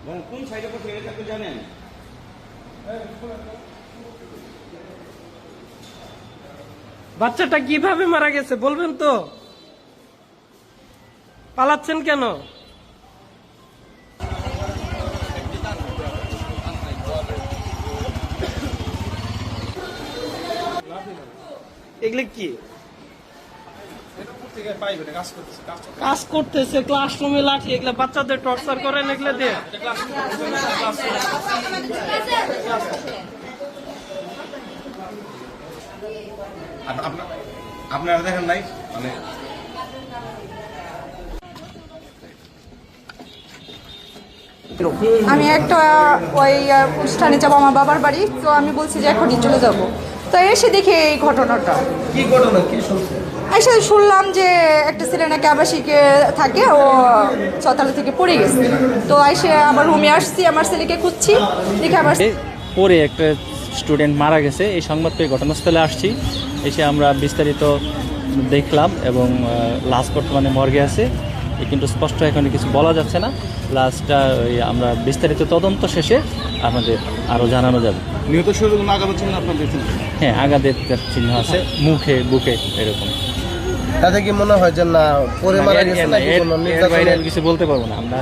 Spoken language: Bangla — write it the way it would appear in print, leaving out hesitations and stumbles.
কোন সাইডে পড়ছে এটা তো জানেন? বাচ্চাটা কিভাবে মারা গেছে বলবেন তো? পালাচ্ছেন কেন? এগুলো কি কাজ করতেছে? ক্লাসরুমে লাঠি, এগুলা বাচ্চাদের টর্চার করেন এগুলা দিয়ে? আপনারা দেখেন নাই মানে আমি একটা ওই অনুষ্ঠানে যাবো আমার বাবার বাড়ি, তো আমি বলছি যে এখনই চলে যাব। তো এসে দেখি এই ঘটনাটা। কি ঘটনা কি শুনছেন? এসে শুনলাম যে একটা ছেলে নাকি আবাসিকে থাকে, ও ছতলা থেকে পড়ে গেছে। তো এসে আবার রুমে আসছি, আমার ছেলেকে খুঁজছি, দেখে আবার পরে একটা স্টুডেন্ট মারা গেছে। এই সংবাদ পেয়ে ঘটনাস্থলে আসছি, এসে আমরা বিস্তারিত দেখলাম এবং লাশ বর্তমানে মর্গে আছে, কিন্তু স্পষ্ট এখন কিছু বলা যাচ্ছে না। লাশটা আমরা বিস্তারিত তদন্ত শেষে আপনাদের আরও জানানো যাবে। নিহত শরীরে কোনো আঘাত চিহ্ন আপনার দেখছেন? হ্যাঁ, আঘাতের চিহ্ন আছে মুখে, বুকে, এরকম। তাতে কি মনে হয় যে না পরে মারা গেছে নাকি কোনো এর নির্যাতনের? বাইরে আর কিছু বলতে পারবো না আমরা।